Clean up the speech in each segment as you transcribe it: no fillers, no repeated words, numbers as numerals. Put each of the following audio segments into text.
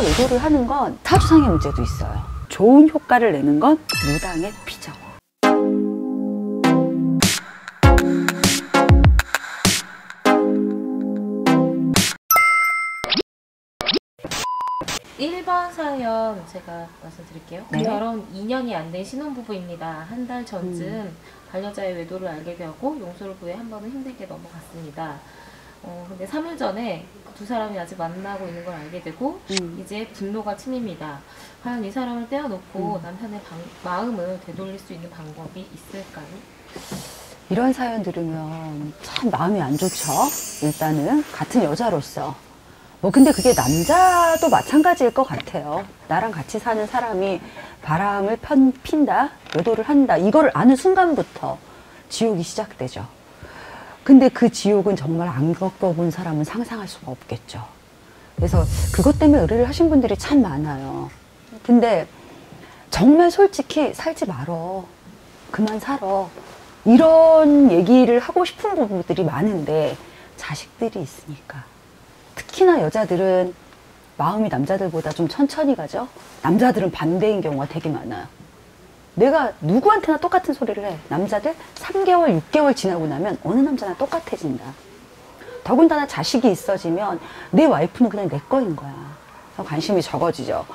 의도를 하는 건 사주상의 문제도 있어요. 좋은 효과를 내는 건 무당의 피죠. (1번) 사연 제가 말씀드릴게요. 네. 결혼 2년이 안 된 신혼부부입니다. 한 달 전쯤 반려자의 외도를 알게 되었고 용서를 구해 한 번은 힘들게 넘어갔습니다. 근데 3일 전에 두 사람이 아직 만나고 있는 걸 알게 되고 이제 분노가 치밉니다. 과연 이 사람을 떼어놓고 남편의 마음을 되돌릴 수 있는 방법이 있을까요? 이런 사연 들으면 참 마음이 안 좋죠. 일단은 같은 여자로서 근데 그게 남자도 마찬가지일 것 같아요. 나랑 같이 사는 사람이 바람을 핀다, 외도를 한다, 이거를 아는 순간부터 지옥이 시작되죠. 근데 그 지옥은 정말 안 겪어본 사람은 상상할 수가 없겠죠. 그래서 그것 때문에 의뢰를 하신 분들이 참 많아요. 근데 정말 솔직히 살지 말어, 그만 살아, 이런 얘기를 하고 싶은 부부들이 많은데 자식들이 있으니까. 특히나 여자들은 마음이 남자들보다 좀 천천히 가죠. 남자들은 반대인 경우가 되게 많아요. 내가 누구한테나 똑같은 소리를 해. 남자들 3개월, 6개월 지나고 나면 어느 남자나 똑같아진다. 더군다나 자식이 있어지면 내 와이프는 그냥 내 거인 거야. 관심이 적어지죠.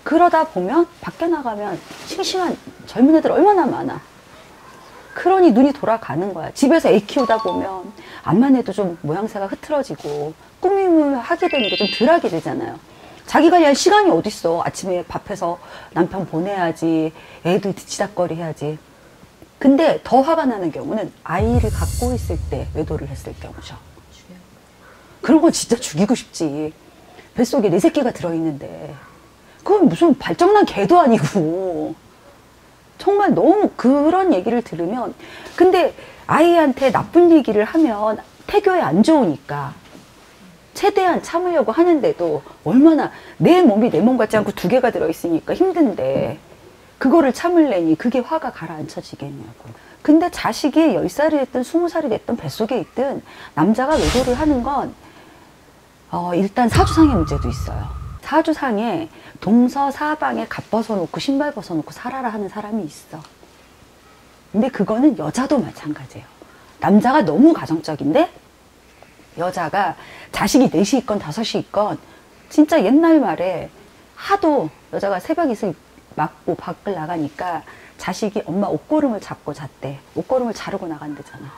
그러다 보면 밖에 나가면 싱싱한 젊은 애들 얼마나 많아. 그러니 눈이 돌아가는 거야. 집에서 애 키우다 보면 암만 해도 좀 모양새가 흐트러지고 꾸밈을 하게 되는 게 좀 덜하게 되잖아요. 자기 관리할 시간이 어딨어. 아침에 밥해서 남편 보내야지, 애들 뒤치다꺼리 해야지. 근데 더 화가 나는 경우는 아이를 갖고 있을 때 외도를 했을 경우죠. 그런 건 진짜 죽이고 싶지. 뱃속에 내 새끼가 들어있는데 그건 무슨 발정난 개도 아니고. 정말 너무 그런 얘기를 들으면, 근데 아이한테 나쁜 얘기를 하면 태교에 안 좋으니까 최대한 참으려고 하는데도 얼마나 내 몸이 내 몸 같지 않고 두 개가 들어있으니까 힘든데 그거를 참을래니 그게 화가 가라앉혀지겠냐고. 근데 자식이 10살이 됐든 20살이 됐든 뱃속에 있든 남자가 외도를 하는 건 일단 사주상의 문제도 있어요. 사주상에 동서사방에 gat 벗어놓고 신발 벗어놓고 살아라 하는 사람이 있어. 근데 그거는 여자도 마찬가지예요. 남자가 너무 가정적인데 여자가 자식이 4시 있건 5시 있건 진짜 옛날 말에 하도 여자가 새벽 이슬 맞고 밖을 나가니까 자식이 엄마 옷고름을 잡고 잤대. 옷고름을 자르고 나간대잖아.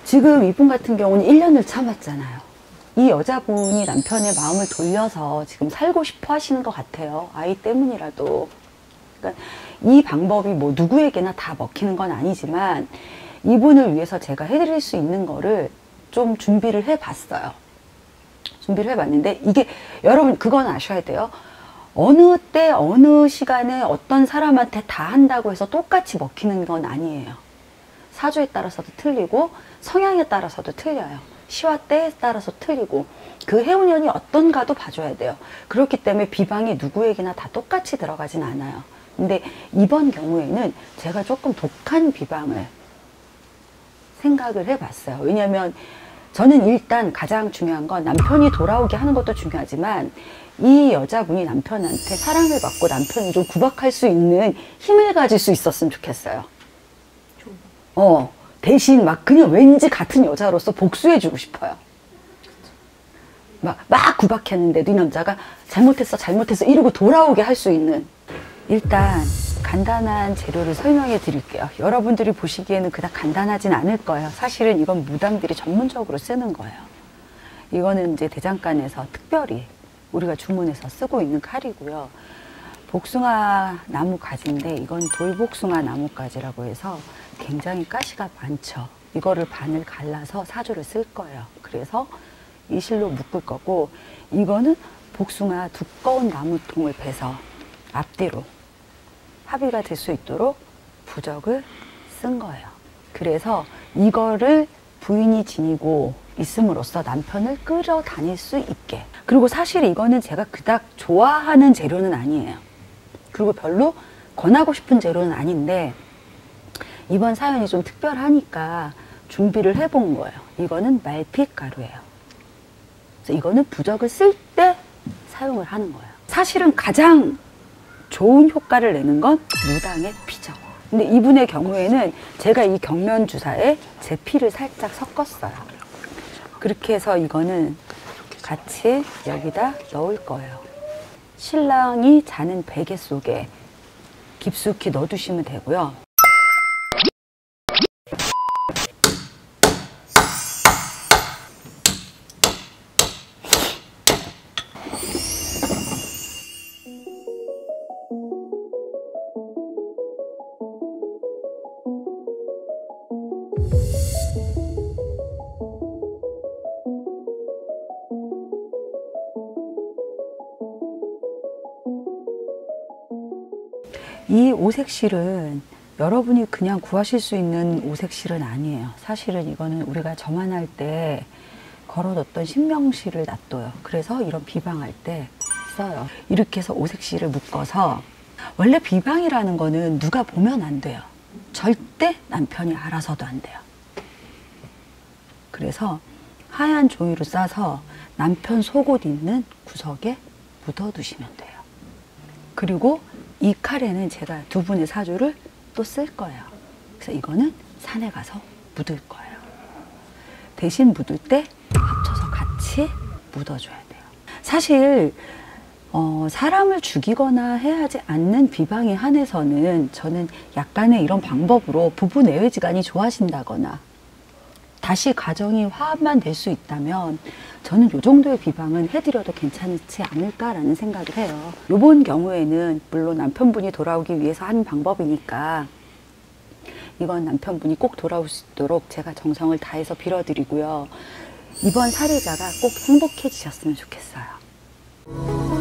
지금 이분 같은 경우는 1년을 참았잖아요. 이 여자분이 남편의 마음을 돌려서 지금 살고 싶어 하시는 것 같아요. 아이 때문이라도. 그러니까 이 방법이 뭐 누구에게나 다 먹히는 건 아니지만 이분을 위해서 제가 해드릴 수 있는 거를 좀 준비를 해봤어요. 준비를 해봤는데 이게 여러분 그건 아셔야 돼요. 어느 때 어느 시간에 어떤 사람한테 다 한다고 해서 똑같이 먹히는 건 아니에요. 사주에 따라서도 틀리고 성향에 따라서도 틀려요. 시와 때에 따라서 틀리고 그 해운년이 어떤가도 봐줘야 돼요. 그렇기 때문에 비방이 누구에게나 다 똑같이 들어가진 않아요. 근데 이번 경우에는 제가 조금 독한 비방을 생각을 해봤어요. 왜냐면 저는 일단 가장 중요한 건 남편이 돌아오게 하는 것도 중요하지만 이 여자분이 남편한테 사랑을 받고 남편을 좀 구박할 수 있는 힘을 가질 수 있었으면 좋겠어요. 대신 막 그냥 왠지 같은 여자로서 복수해주고 싶어요. 막 구박했는데도 이 남자가 잘못했어 이러고 돌아오게 할 수 있는. 일단 간단한 재료를 설명해 드릴게요. 여러분들이 보시기에는 그닥 간단하진 않을 거예요. 사실은 이건 무당들이 전문적으로 쓰는 거예요. 이거는 이제 대장간에서 특별히 우리가 주문해서 쓰고 있는 칼이고요. 복숭아 나무 가지인데 이건 돌복숭아 나무가지라고 해서 굉장히 가시가 많죠. 이거를 반을 갈라서 사주를 쓸 거예요. 그래서 이 실로 묶을 거고, 이거는 복숭아 두꺼운 나무통을 베서 앞뒤로 합의가 될 수 있도록 부적을 쓴 거예요. 그래서 이거를 부인이 지니고 있음으로써 남편을 끌어다닐 수 있게. 그리고 사실 이거는 제가 그닥 좋아하는 재료는 아니에요. 그리고 별로 권하고 싶은 재료는 아닌데 이번 사연이 좀 특별하니까 준비를 해본 거예요. 이거는 말핏가루예요. 그래서 이거는 부적을 쓸 때 사용을 하는 거예요. 사실은 가장 좋은 효과를 내는 건 무당의 피죠. 근데 이분의 경우에는 제가 이 경련 주사에 제 피를 살짝 섞었어요. 그렇게 해서 이거는 같이 여기다 넣을 거예요. 신랑이 자는 베개 속에 깊숙이 넣어두시면 되고요. 이 오색실은 여러분이 그냥 구하실 수 있는 오색실은 아니에요. 사실은 이거는 우리가 점안할 때 걸어뒀던 신명실을 놔둬요. 그래서 이런 비방할 때 써요. 이렇게 해서 오색실을 묶어서, 원래 비방이라는 거는 누가 보면 안 돼요. 절대 남편이 알아서도 안 돼요. 그래서 하얀 종이로 싸서 남편 속옷 있는 구석에 묻어두시면 돼요. 그리고 이 칼에는 제가 두 분의 사주를 또 쓸 거예요. 그래서 이거는 산에 가서 묻을 거예요. 대신 묻을 때 합쳐서 같이 묻어줘야 돼요. 사실 사람을 죽이거나 해하지 않는 비방에 한해서는 저는 약간의 이런 방법으로 부부 내외지간이 좋아진다거나 다시 가정이 화합만 될 수 있다면 저는 이 정도의 비방은 해드려도 괜찮지 않을까라는 생각을 해요. 이번 경우에는 물론 남편분이 돌아오기 위해서 하는 방법이니까 이건 남편분이 꼭 돌아올 수 있도록 제가 정성을 다해서 빌어드리고요. 이번 사례자가 꼭 행복해지셨으면 좋겠어요.